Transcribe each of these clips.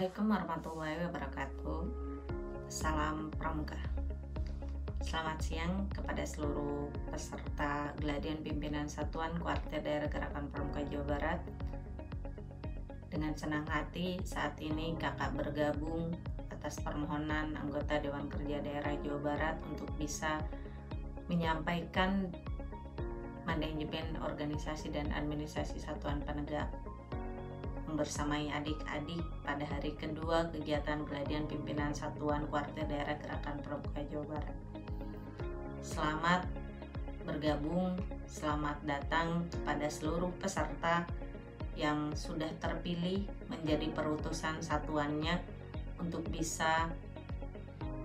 Assalamualaikum warahmatullahi wabarakatuh. Salam Pramuka. Selamat siang kepada seluruh peserta Gladian Pimpinan Satuan Kuartir Daerah Gerakan Pramuka Jawa Barat. Dengan senang hati saat ini kakak bergabung atas permohonan anggota Dewan Kerja Daerah Jawa Barat untuk bisa menyampaikan manajemen organisasi dan administrasi satuan penegak membersamai adik-adik pada hari kedua kegiatan Gladian Pimpinan Satuan Kuartir Daerah Gerakan Pramuka Jawa Barat. Selamat bergabung, selamat datang kepada seluruh peserta yang sudah terpilih menjadi perutusan satuannya untuk bisa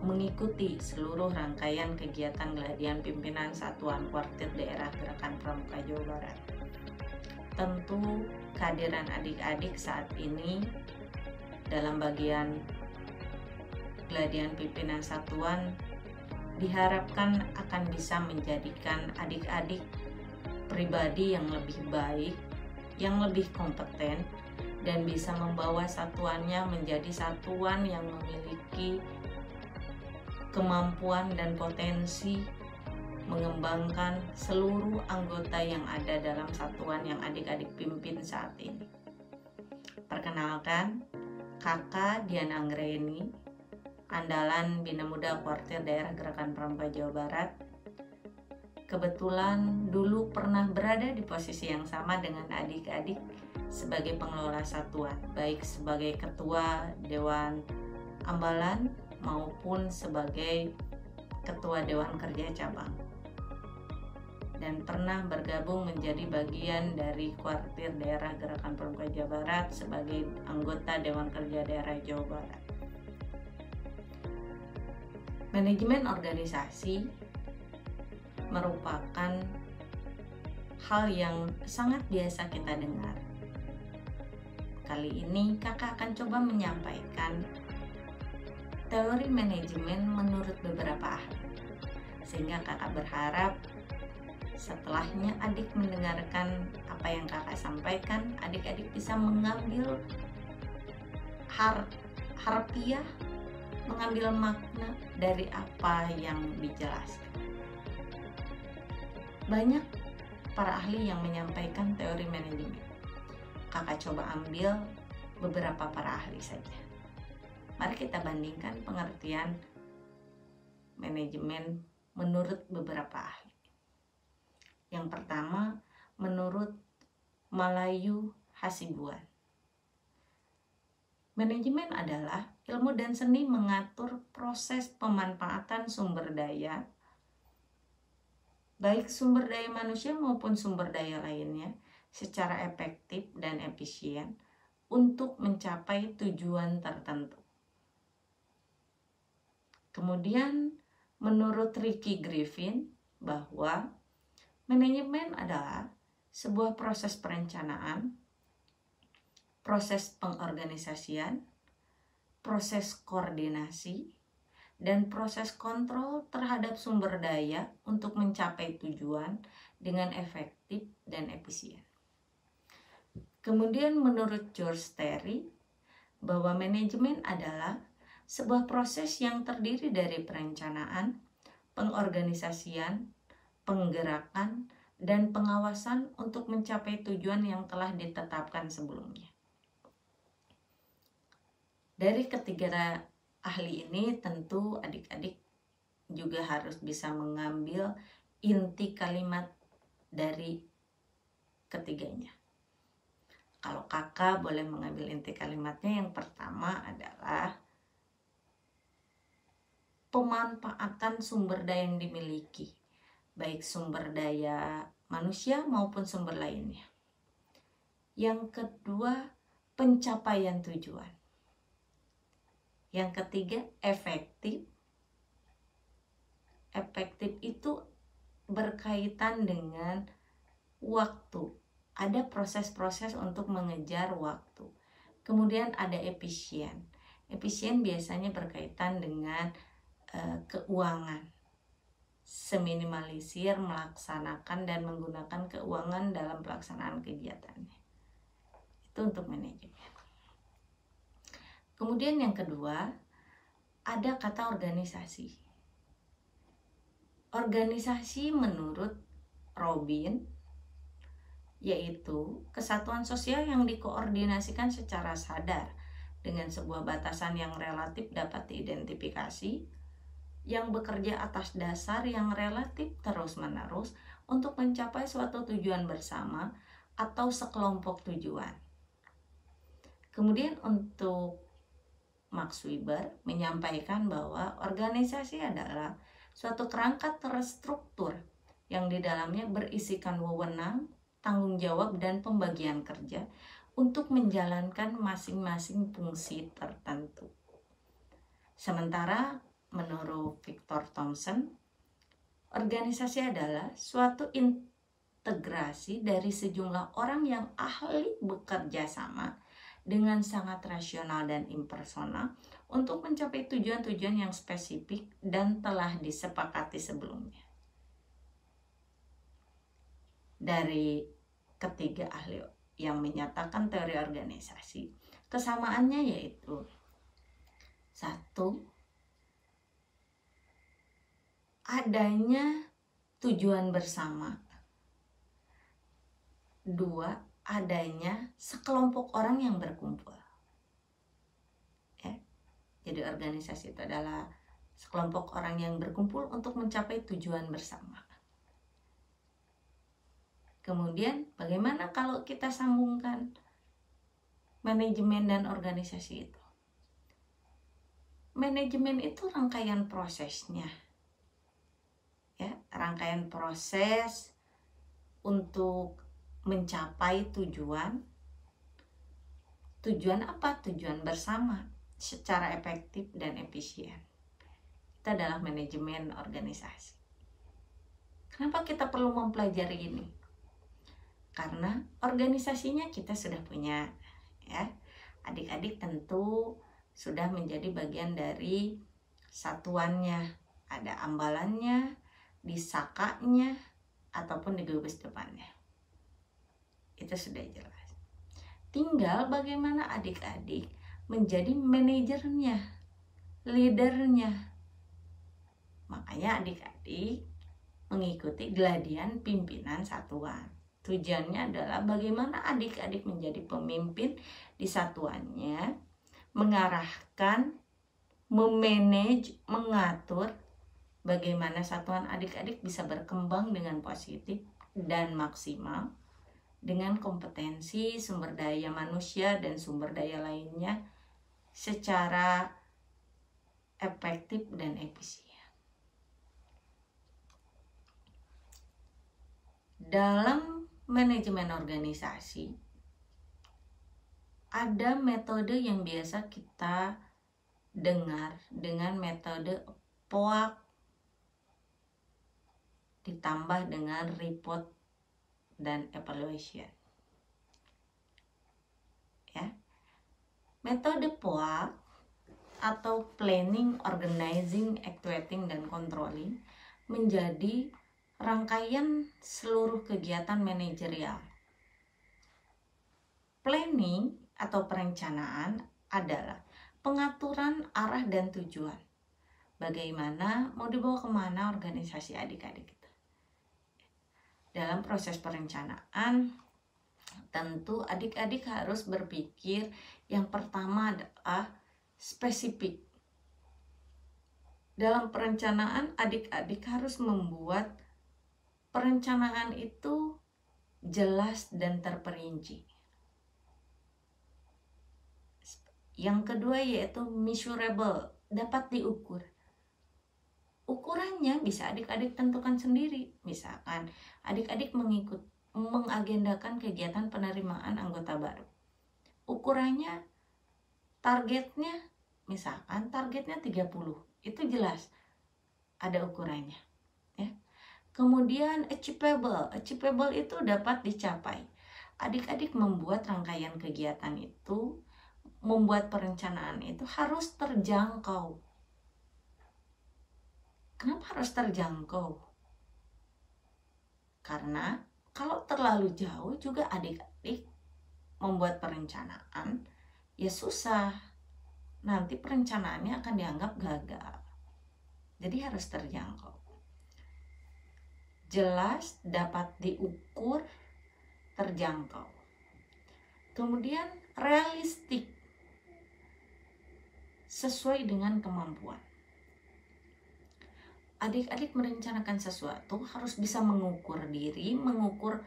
mengikuti seluruh rangkaian kegiatan Gladian Pimpinan Satuan Kuartir Daerah Gerakan Pramuka Jawa Barat. Tentu kehadiran adik-adik saat ini dalam bagian Gladian Pimpinan Satuan diharapkan akan bisa menjadikan adik-adik pribadi yang lebih baik, yang lebih kompeten, dan bisa membawa satuannya menjadi satuan yang memiliki kemampuan dan potensi mengembangkan seluruh anggota yang ada dalam satuan yang adik-adik pimpin saat ini. Perkenalkan, Kakak Diana Anggreni, andalan Bina Muda Kuartir Daerah Gerakan Pramuka Jawa Barat. Kebetulan dulu pernah berada di posisi yang sama dengan adik-adik sebagai pengelola satuan, baik sebagai ketua Dewan Ambalan maupun sebagai ketua Dewan Kerja Cabang, dan pernah bergabung menjadi bagian dari Kuartir Daerah Gerakan Pramuka Jawa Barat sebagai anggota Dewan Kerja Daerah Jawa Barat. Manajemen organisasi merupakan hal yang sangat biasa kita dengar. Kali ini kakak akan coba menyampaikan teori manajemen menurut beberapa ahli, sehingga kakak berharap setelahnya adik mendengarkan apa yang kakak sampaikan, adik-adik bisa mengambil harfiah, mengambil makna dari apa yang dijelaskan. Banyak para ahli yang menyampaikan teori manajemen. Kakak coba ambil beberapa para ahli saja. Mari kita bandingkan pengertian manajemen menurut beberapa ahli. Yang pertama, menurut Malayu Hasibuan, manajemen adalah ilmu dan seni mengatur proses pemanfaatan sumber daya, baik sumber daya manusia maupun sumber daya lainnya, secara efektif dan efisien untuk mencapai tujuan tertentu. Kemudian, menurut Ricky Griffin, bahwa manajemen adalah sebuah proses perencanaan, proses pengorganisasian, proses koordinasi, dan proses kontrol terhadap sumber daya untuk mencapai tujuan dengan efektif dan efisien. Kemudian menurut George Terry, bahwa manajemen adalah sebuah proses yang terdiri dari perencanaan, pengorganisasian, penggerakan, dan pengawasan untuk mencapai tujuan yang telah ditetapkan sebelumnya. Dari ketiga ahli ini tentu adik-adik juga harus bisa mengambil inti kalimat dari ketiganya. Kalau kakak boleh mengambil inti kalimatnya, yang pertama adalah pemanfaatan sumber daya yang dimiliki, baik sumber daya manusia maupun sumber lainnya. Yang kedua, pencapaian tujuan. Yang ketiga, efektif. Efektif itu berkaitan dengan waktu. Ada proses-proses untuk mengejar waktu. Kemudian ada efisien. Efisien biasanya berkaitan dengan keuangan. Seminimalisir, melaksanakan dan menggunakan keuangan dalam pelaksanaan kegiatannya. Itu untuk manajemen. Kemudian yang kedua, ada kata organisasi. Organisasi menurut Robin yaitu kesatuan sosial yang dikoordinasikan secara sadar dengan sebuah batasan yang relatif dapat diidentifikasi, yang bekerja atas dasar yang relatif terus-menerus untuk mencapai suatu tujuan bersama atau sekelompok tujuan. Kemudian untuk Max Weber menyampaikan bahwa organisasi adalah suatu kerangka terstruktur yang di dalamnya berisikan wewenang, tanggung jawab, dan pembagian kerja untuk menjalankan masing-masing fungsi tertentu. Sementara menurut Victor Thomson, organisasi adalah suatu integrasi dari sejumlah orang yang ahli bekerja sama dengan sangat rasional dan impersonal untuk mencapai tujuan-tujuan yang spesifik dan telah disepakati sebelumnya. Dari ketiga ahli yang menyatakan teori organisasi, kesamaannya yaitu: 1. Adanya tujuan bersama. 2. Adanya sekelompok orang yang berkumpul. Jadi organisasi itu adalah sekelompok orang yang berkumpul untuk mencapai tujuan bersama. Kemudian bagaimana kalau kita sambungkan manajemen dan organisasi itu? Manajemen itu rangkaian prosesnya. Ya, rangkaian proses untuk mencapai tujuan. Tujuan apa? Tujuan bersama secara efektif dan efisien. Itu adalah manajemen organisasi. Kenapa kita perlu mempelajari ini? Karena organisasinya kita sudah punya, ya. Adik-adik tentu sudah menjadi bagian dari satuannya. Ada ambalannya, di sakanya, ataupun di gugus depannya. Itu sudah jelas. Tinggal bagaimana adik-adik menjadi manajernya, leadernya. Makanya adik-adik mengikuti Gladian Pimpinan Satuan. Tujuannya adalah bagaimana adik-adik menjadi pemimpin di satuannya, mengarahkan, memanage, mengatur bagaimana satuan adik-adik bisa berkembang dengan positif dan maksimal dengan kompetensi, sumber daya manusia, dan sumber daya lainnya secara efektif dan efisien. Dalam manajemen organisasi, ada metode yang biasa kita dengar dengan metode POAK ditambah dengan report dan evaluation. Ya. Metode POAK atau planning, organizing, actuating, dan controlling menjadi rangkaian seluruh kegiatan manajerial. Planning atau perencanaan adalah pengaturan arah dan tujuan. Bagaimana mau dibawa kemana organisasi adik-adik itu. Dalam proses perencanaan, tentu adik-adik harus berpikir yang pertama adalah spesifik. Dalam perencanaan, adik-adik harus membuat perencanaan itu jelas dan terperinci. Yang kedua yaitu measurable, dapat diukur. Ukurannya bisa adik-adik tentukan sendiri. Misalkan adik-adik mengagendakan kegiatan penerimaan anggota baru. Ukurannya, targetnya, misalkan targetnya 30. Itu jelas ada ukurannya. Ya. Kemudian achievable itu dapat dicapai. Adik-adik membuat rangkaian kegiatan itu, membuat perencanaan itu harus terjangkau. Kenapa harus terjangkau? Karena kalau terlalu jauh juga adik-adik membuat perencanaan ya susah. nanti perencanaannya akan dianggap gagal. Jadi harus terjangkau, jelas, dapat diukur, terjangkau. Kemudian realistik, sesuai dengan kemampuan. Adik-adik merencanakan sesuatu harus bisa mengukur diri, mengukur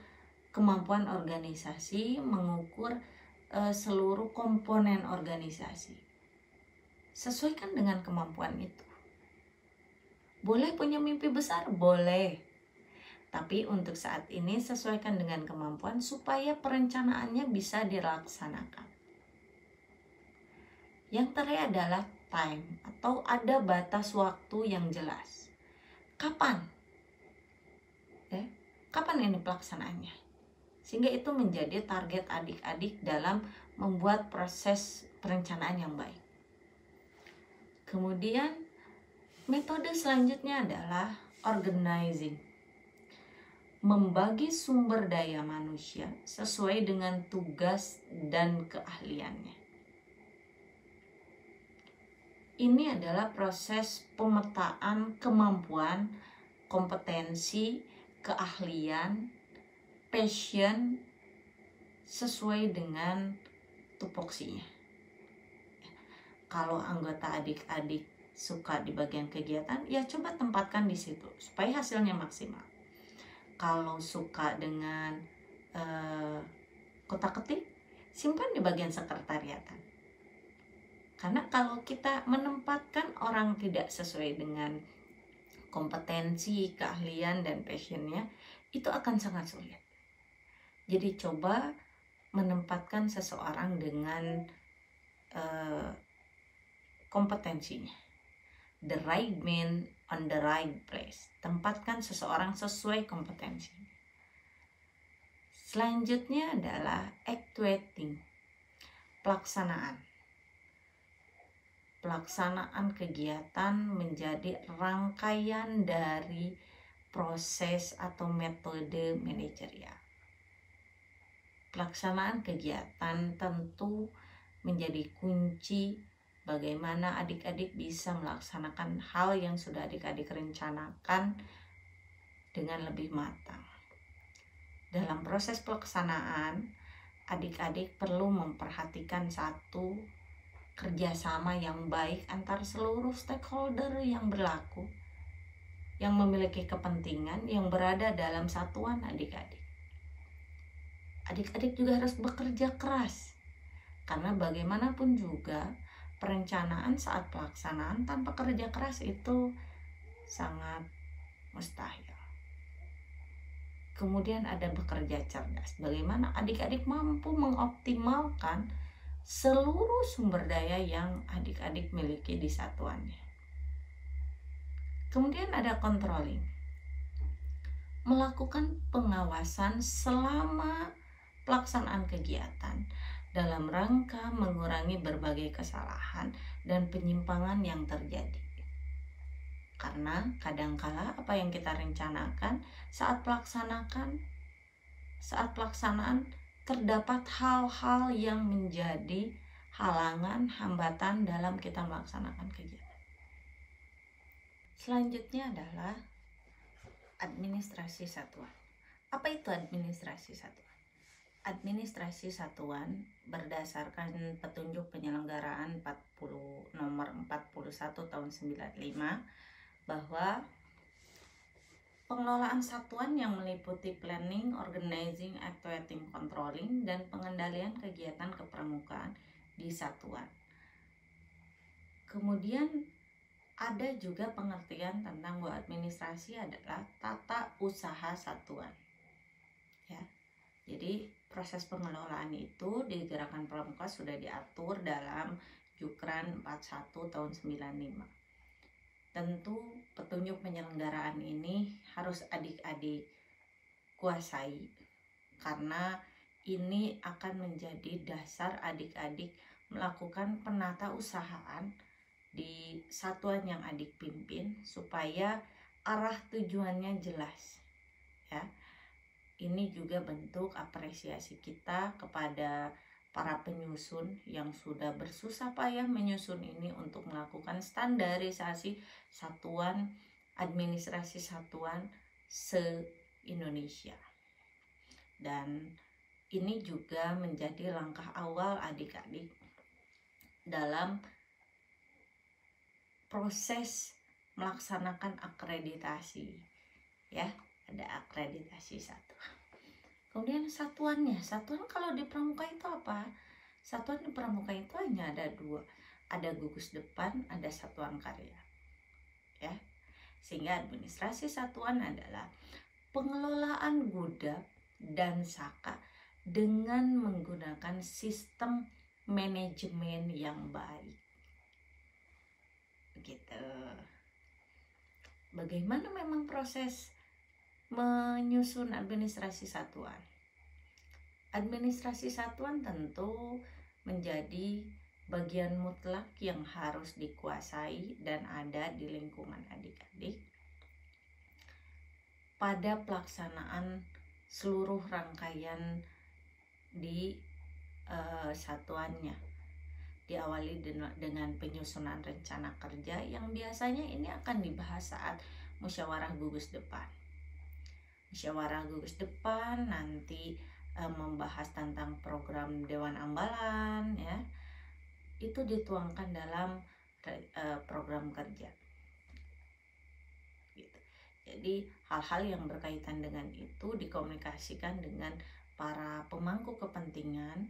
kemampuan organisasi, mengukur seluruh komponen organisasi. Sesuaikan dengan kemampuan itu. Boleh punya mimpi besar? Boleh. Tapi untuk saat ini sesuaikan dengan kemampuan supaya perencanaannya bisa dilaksanakan. Yang terakhir adalah time, atau ada batas waktu yang jelas. Kapan? Kapan ini pelaksanaannya? Sehingga itu menjadi target adik-adik dalam membuat proses perencanaan yang baik. Kemudian metode selanjutnya adalah organizing. Membagi sumber daya manusia sesuai dengan tugas dan keahliannya. Ini adalah proses pemetaan kemampuan, kompetensi, keahlian, passion sesuai dengan tupoksinya. Kalau anggota adik-adik suka di bagian kegiatan, ya coba tempatkan di situ supaya hasilnya maksimal. Kalau suka dengan kotak-ketik, simpan di bagian sekretariatan. Karena kalau kita menempatkan orang tidak sesuai dengan kompetensi, keahlian, dan passionnya, itu akan sangat sulit. Jadi coba menempatkan seseorang dengan kompetensinya. The right man on the right place. Tempatkan seseorang sesuai kompetensinya. Selanjutnya adalah actuating, pelaksanaan. Pelaksanaan kegiatan menjadi rangkaian dari proses atau metode manajerial. Pelaksanaan kegiatan tentu menjadi kunci bagaimana adik-adik bisa melaksanakan hal yang sudah adik-adik rencanakan dengan lebih matang. Dalam proses pelaksanaan, adik-adik perlu memperhatikan satu, kerjasama yang baik antar seluruh stakeholder yang berlaku, yang memiliki kepentingan, yang berada dalam satuan adik-adik. Adik-adik juga harus bekerja keras, karena bagaimanapun juga perencanaan saat pelaksanaan tanpa kerja keras itu sangat mustahil. Kemudian ada bekerja cerdas, bagaimana adik-adik mampu mengoptimalkan seluruh sumber daya yang adik-adik miliki di satuannya. Kemudian ada controlling, melakukan pengawasan selama pelaksanaan kegiatan dalam rangka mengurangi berbagai kesalahan dan penyimpangan yang terjadi. Karena kadangkala apa yang kita rencanakan saat pelaksanaan terdapat hal-hal yang menjadi halangan, hambatan dalam kita melaksanakan kegiatan. Selanjutnya adalah administrasi satuan. Apa itu administrasi satuan? Administrasi satuan berdasarkan petunjuk penyelenggaraan nomor 41 tahun 95 bahwa pengelolaan satuan yang meliputi planning, organizing, actuating, controlling, dan pengendalian kegiatan kepramukaan di satuan. Kemudian ada juga pengertian tentang bahwa administrasi adalah tata usaha satuan. Ya. Jadi proses pengelolaan itu di Gerakan Pramuka sudah diatur dalam Jukran 41 tahun 95. Tentu petunjuk penyelenggaraan ini harus adik-adik kuasai, karena ini akan menjadi dasar adik-adik melakukan penatausahaan di satuan yang adik pimpin supaya arah tujuannya jelas. Ya. Ini juga bentuk apresiasi kita kepada para penyusun yang sudah bersusah payah menyusun ini untuk melakukan standarisasi satuan administrasi satuan se-Indonesia. Dan ini juga menjadi langkah awal adik-adik dalam proses melaksanakan akreditasi, ya. Ada akreditasi satu. Kemudian satuan kalau di pramuka itu apa? Satuan di pramuka itu hanya ada dua, ada gugus depan, ada satuan karya, ya. Sehingga administrasi satuan adalah pengelolaan gudap dan saka dengan menggunakan sistem manajemen yang baik. Begitu. Bagaimana memang proses menyusun administrasi satuan? Administrasi satuan tentu menjadi bagian mutlak yang harus dikuasai dan ada di lingkungan adik-adik pada pelaksanaan seluruh rangkaian di satuannya. Diawali dengan penyusunan rencana kerja yang biasanya ini akan dibahas saat musyawarah gugus depan. Musyawarah gugus depan nanti membahas tentang program Dewan Ambalan, ya. Itu dituangkan dalam program kerja. Gitu. Jadi hal-hal yang berkaitan dengan itu dikomunikasikan dengan para pemangku kepentingan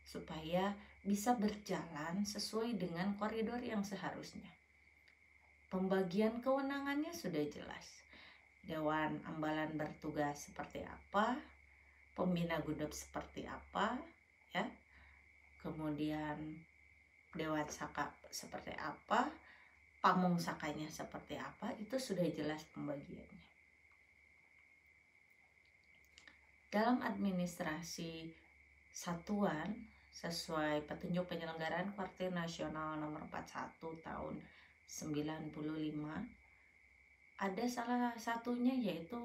supaya bisa berjalan sesuai dengan koridor yang seharusnya. Pembagian kewenangannya sudah jelas. Dewan Ambalan bertugas seperti apa, pembina gudap seperti apa, ya. Kemudian Dewan Saka seperti apa, pamong sakanya seperti apa, itu sudah jelas pembagiannya. Dalam administrasi satuan sesuai petunjuk penyelenggaraan Kuartir Nasional nomor 41 tahun 95, ada salah satunya yaitu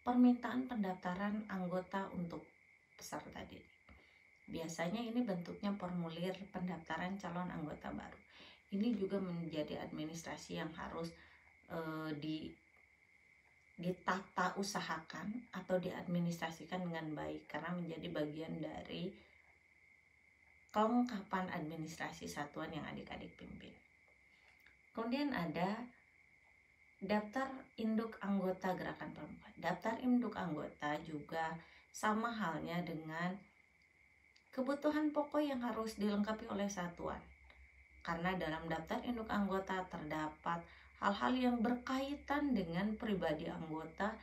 permintaan pendaftaran anggota untuk peserta didik. Biasanya ini bentuknya formulir pendaftaran calon anggota baru. Ini juga menjadi administrasi yang harus ditata usahakan atau diadministrasikan dengan baik karena menjadi bagian dari kelengkapan administrasi satuan yang adik-adik pimpin. Kemudian ada daftar induk anggota gerakan pramuka. Daftar induk anggota juga sama halnya dengan kebutuhan pokok yang harus dilengkapi oleh satuan. Karena dalam daftar induk anggota terdapat hal-hal yang berkaitan dengan pribadi anggota,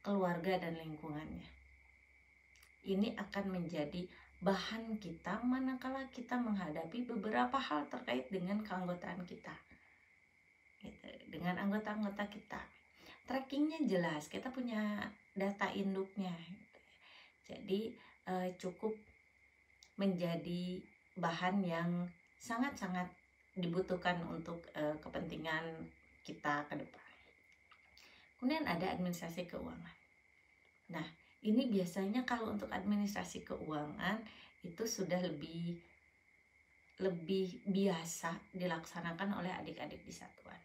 keluarga, dan lingkungannya. Ini akan menjadi bahan kita manakala kita menghadapi beberapa hal terkait dengan keanggotaan kita, gitu, dengan anggota-anggota kita. Trackingnya jelas, kita punya data induknya, gitu. Jadi cukup menjadi bahan yang sangat-sangat dibutuhkan untuk kepentingan kita ke depan. Kemudian ada administrasi keuangan. Nah, ini biasanya kalau untuk administrasi keuangan itu sudah lebih biasa dilaksanakan oleh adik-adik di satuan.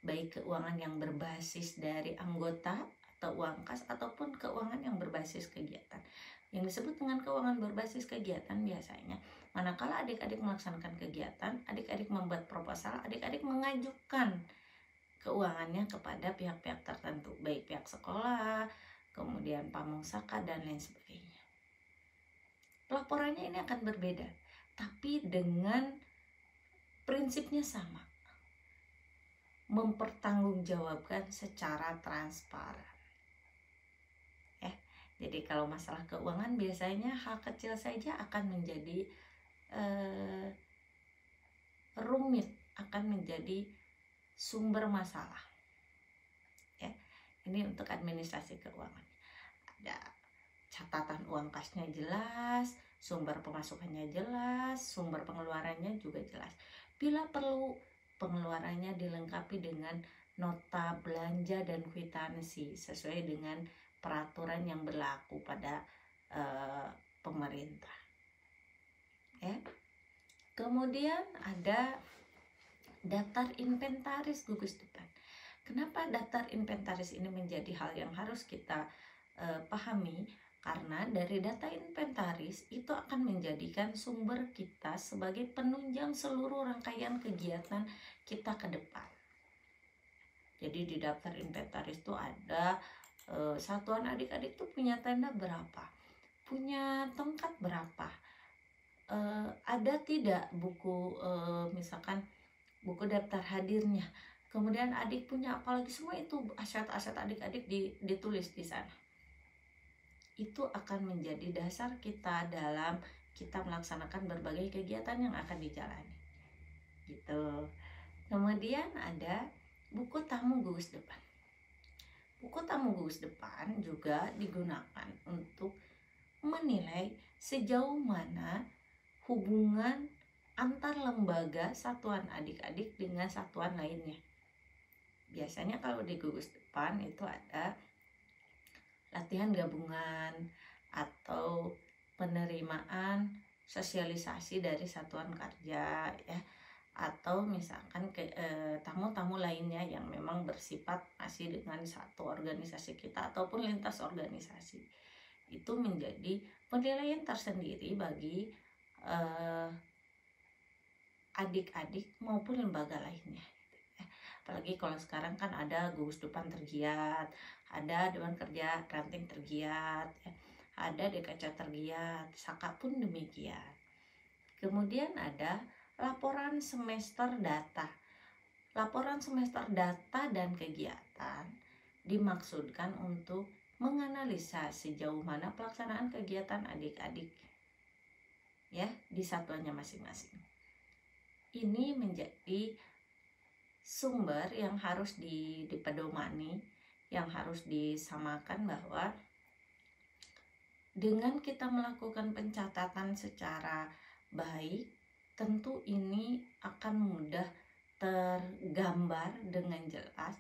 Baik keuangan yang berbasis dari anggota atau uang kas ataupun keuangan yang berbasis kegiatan. Yang disebut dengan keuangan berbasis kegiatan biasanya manakala adik-adik melaksanakan kegiatan, adik-adik membuat proposal, adik-adik mengajukan keuangannya kepada pihak-pihak tertentu, baik pihak sekolah, kemudian pamong saka, dan lain sebagainya. Pelaporannya ini akan berbeda, tapi dengan prinsipnya sama. Mempertanggungjawabkan secara transparan. Ya, jadi kalau masalah keuangan biasanya hal kecil saja akan menjadi rumit, akan menjadi sumber masalah. Ya, ini untuk administrasi keuangan. Ada catatan uang kasnya jelas, sumber pemasukannya jelas, sumber pengeluarannya juga jelas. Bila perlu, pengeluarannya dilengkapi dengan nota belanja dan kwitansi sesuai dengan peraturan yang berlaku pada pemerintah. ya. Kemudian ada daftar inventaris gugus depan. Kenapa daftar inventaris ini menjadi hal yang harus kita pahami? Karena dari data inventaris itu akan menjadikan sumber kita sebagai penunjang seluruh rangkaian kegiatan kita ke depan. Jadi di daftar inventaris itu ada satuan adik-adik tuh punya tenda berapa, punya tongkat berapa, ada tidak buku misalkan buku daftar hadirnya, kemudian adik punya apalagi, semua itu aset-aset adik-adik ditulis di sana. Itu akan menjadi dasar kita dalam kita melaksanakan berbagai kegiatan yang akan dijalani gitu. Kemudian ada buku tamu gugus depan. Buku tamu gugus depan juga digunakan untuk menilai sejauh mana hubungan antar lembaga satuan adik-adik dengan satuan lainnya. Biasanya kalau di gugus depan itu ada latihan gabungan atau penerimaan sosialisasi dari satuan kerja ya, atau misalkan tamu-tamu lainnya yang memang bersifat masih dengan satu organisasi kita ataupun lintas organisasi. Itu menjadi penilaian tersendiri bagi adik-adik maupun lembaga lainnya. Apalagi kalau sekarang kan ada gugus depan tergiat, ada Dewan Kerja Ranting tergiat, ada DKC tergiat, Saka pun demikian. Kemudian ada laporan semester data. Laporan semester data dan kegiatan dimaksudkan untuk menganalisa sejauh mana pelaksanaan kegiatan adik-adik ya di satuannya masing-masing. Ini menjadi sumber yang harus dipedomani, yang harus disamakan, bahwa dengan kita melakukan pencatatan secara baik, tentu ini akan mudah tergambar dengan jelas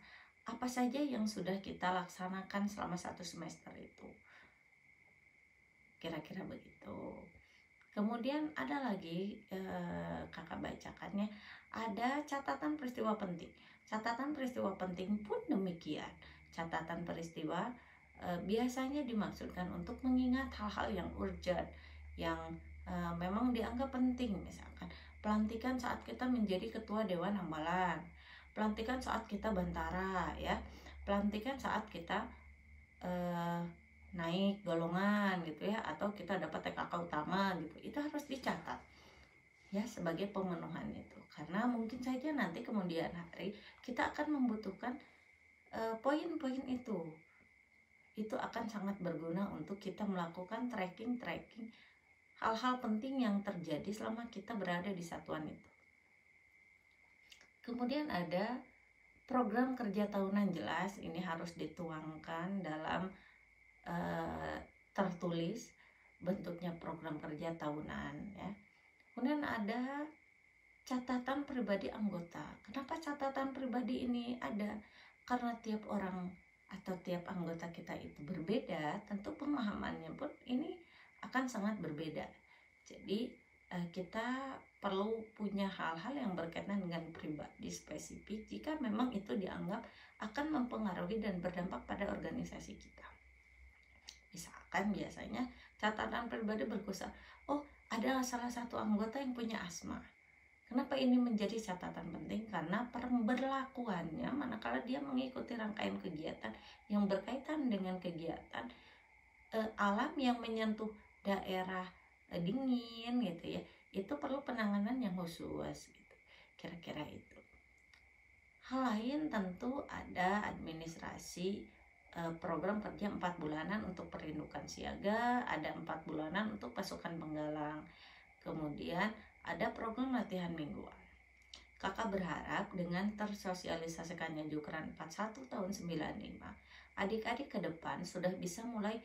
apa saja yang sudah kita laksanakan selama satu semester itu. Kira-kira begitu. Kemudian ada lagi kakak bacakannya, ada catatan peristiwa penting. Catatan peristiwa penting pun demikian. Catatan peristiwa biasanya dimaksudkan untuk mengingat hal-hal yang urgent, yang memang dianggap penting. Misalkan pelantikan saat kita menjadi ketua Dewan Hambalan, pelantikan saat kita bantara ya, pelantikan saat kita naik golongan gitu ya, atau kita dapat TKK utama gitu. Itu harus dicatat ya sebagai pemenuhan itu, karena mungkin saja nanti kemudian hari kita akan membutuhkan poin-poin itu. Itu akan sangat berguna untuk kita melakukan tracking hal-hal penting yang terjadi selama kita berada di satuan itu. Kemudian ada program kerja tahunan, jelas ini harus dituangkan dalam tertulis bentuknya program kerja tahunan ya. Kemudian ada catatan pribadi anggota. Kenapa catatan pribadi ini ada? Karena tiap orang atau tiap anggota kita itu berbeda, tentu pemahamannya pun ini akan sangat berbeda. Jadi kita perlu punya hal-hal yang berkaitan dengan pribadi spesifik jika memang itu dianggap akan mempengaruhi dan berdampak pada organisasi kita. Misalkan biasanya catatan pribadi berkisar, oh ada salah satu anggota yang punya asma. Kenapa ini menjadi catatan penting? Karena pemberlakuannya manakala dia mengikuti rangkaian kegiatan yang berkaitan dengan kegiatan alam yang menyentuh daerah dingin gitu ya, itu perlu penanganan yang khusus gitu. Kira-kira itu. Hal lain tentu ada administrasi program kerja 4 bulanan untuk perindukan siaga, ada 4 bulanan untuk pasukan penggalang. Kemudian ada program latihan mingguan. Kakak berharap dengan tersosialisasikannya Jukran 41 tahun 95, adik-adik ke depan sudah bisa mulai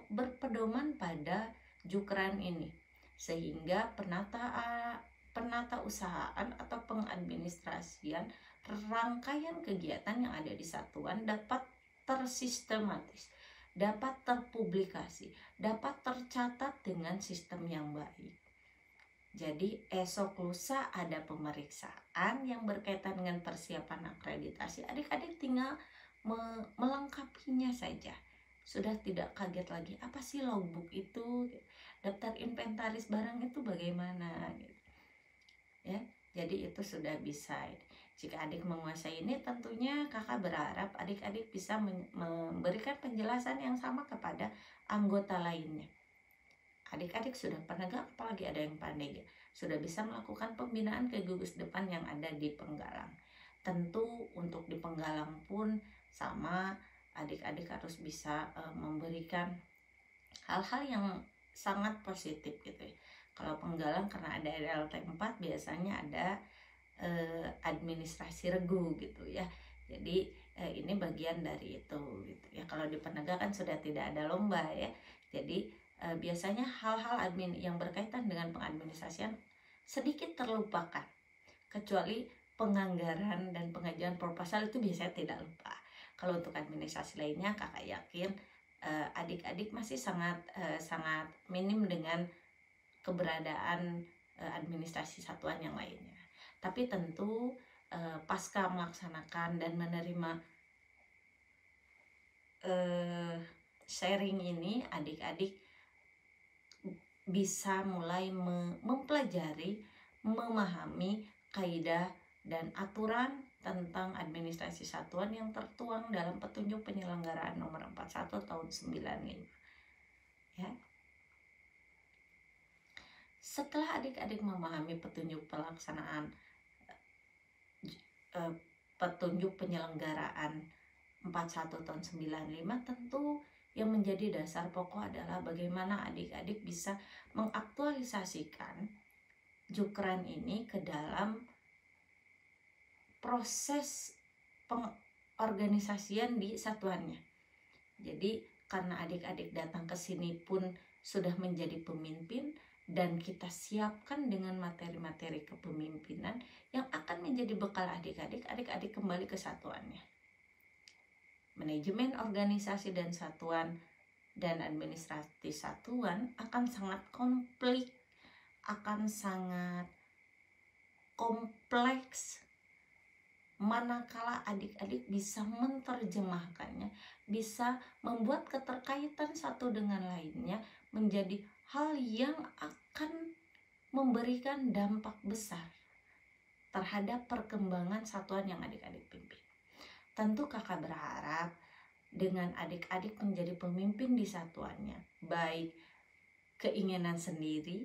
berpedoman pada Jukran ini, sehingga penata usahaan atau pengadministrasian rangkaian kegiatan yang ada di satuan dapat tersistematis, dapat terpublikasi, dapat tercatat dengan sistem yang baik. Jadi esok lusa ada pemeriksaan yang berkaitan dengan persiapan akreditasi. Adik-adik tinggal melengkapinya saja. Sudah tidak kaget lagi, apa sih logbook itu, daftar inventaris barang itu bagaimana gitu. Ya, jadi itu sudah bisa. Jika adik menguasai ini, tentunya kakak berharap adik-adik bisa memberikan penjelasan yang sama kepada anggota lainnya. Adik-adik sudah penegak, apalagi ada yang pandai, sudah bisa melakukan pembinaan ke gugus depan yang ada di Penggalang. Tentu untuk di Penggalang pun sama, adik-adik harus bisa memberikan hal-hal yang sangat positif gitu ya. Kalau Penggalang karena ada RLT 4 biasanya ada administrasi regu gitu ya. Jadi ini bagian dari itu gitu ya. Kalau di Penegak kan sudah tidak ada lomba ya. Jadi biasanya hal-hal admin yang berkaitan dengan pengadministrasian sedikit terlupakan, kecuali penganggaran dan pengajuan proposal itu biasanya tidak lupa. Kalau untuk administrasi lainnya, kakak yakin adik-adik masih sangat minim dengan keberadaan administrasi satuan yang lainnya. Tapi tentu pasca melaksanakan dan menerima sharing ini, adik-adik bisa mulai mempelajari, memahami kaidah dan aturan tentang administrasi satuan yang tertuang dalam petunjuk penyelenggaraan nomor 41 tahun 95. Ya. Setelah adik-adik memahami petunjuk pelaksanaan petunjuk penyelenggaraan 41 tahun 95, tentu yang menjadi dasar pokok adalah bagaimana adik-adik bisa mengaktualisasikan Jukran ini ke dalam proses pengorganisasian di satuannya. Jadi karena adik-adik datang ke sini pun sudah menjadi pemimpin, dan kita siapkan dengan materi-materi kepemimpinan yang akan menjadi bekal adik-adik kembali ke satuannya. Manajemen organisasi dan satuan dan administrasi satuan akan sangat komplit, akan sangat kompleks manakala adik-adik bisa menerjemahkannya, bisa membuat keterkaitan satu dengan lainnya menjadi hal yang akan memberikan dampak besar terhadap perkembangan satuan yang adik-adik pimpin. Tentu kakak berharap dengan adik-adik menjadi pemimpin di satuannya, baik keinginan sendiri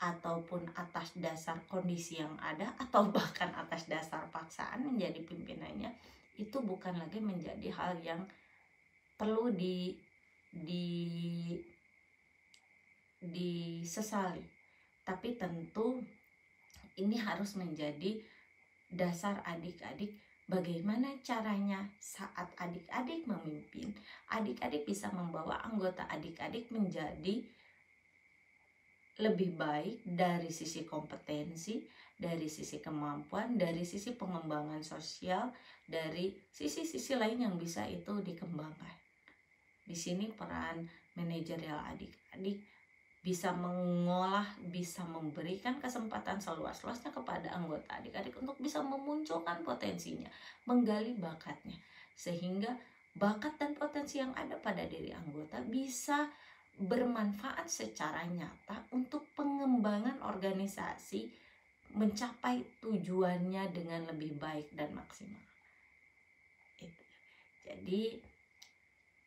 ataupun atas dasar kondisi yang ada, atau bahkan atas dasar paksaan menjadi pimpinannya, itu bukan lagi menjadi hal yang perlu disesali. Tapi tentu ini harus menjadi dasar adik-adik. Bagaimana caranya saat adik-adik memimpin, adik-adik bisa membawa anggota adik-adik menjadi lebih baik dari sisi kompetensi, dari sisi kemampuan, dari sisi pengembangan sosial, dari sisi-sisi lain yang bisa itu dikembangkan. Di sini peran manajerial adik-adik bisa mengolah, bisa memberikan kesempatan seluas-luasnya kepada anggota adik-adik untuk bisa memunculkan potensinya, menggali bakatnya, sehingga bakat dan potensi yang ada pada diri anggota bisa bermanfaat secara nyata untuk pengembangan organisasi mencapai tujuannya dengan lebih baik dan maksimal. Jadi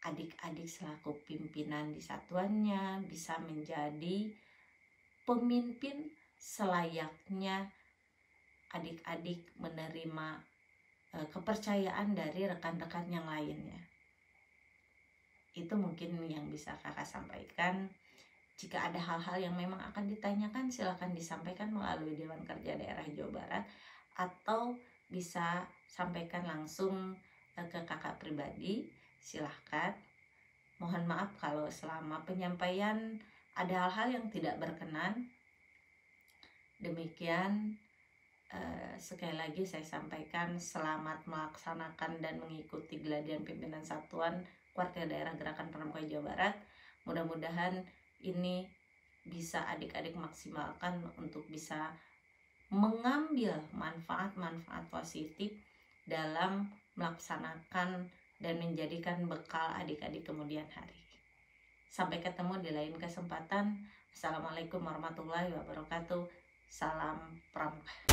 adik-adik selaku pimpinan di satuannya bisa menjadi pemimpin selayaknya adik-adik menerima kepercayaan dari rekan-rekan yang lainnya. Itu mungkin yang bisa kakak sampaikan. Jika ada hal-hal yang memang akan ditanyakan, silakan disampaikan melalui Dewan Kerja Daerah Jawa Barat, atau bisa sampaikan langsung ke kakak pribadi. Silahkan. Mohon maaf kalau selama penyampaian ada hal-hal yang tidak berkenan. Demikian, sekali lagi saya sampaikan selamat melaksanakan dan mengikuti Geladian Pimpinan Satuan Kuartir Daerah Gerakan Pramuka Jawa Barat. Mudah-mudahan ini bisa adik-adik maksimalkan untuk bisa mengambil manfaat-manfaat positif dalam melaksanakan dan menjadikan bekal adik-adik kemudian hari. Sampai ketemu di lain kesempatan. Assalamualaikum warahmatullahi wabarakatuh. Salam Pramuka.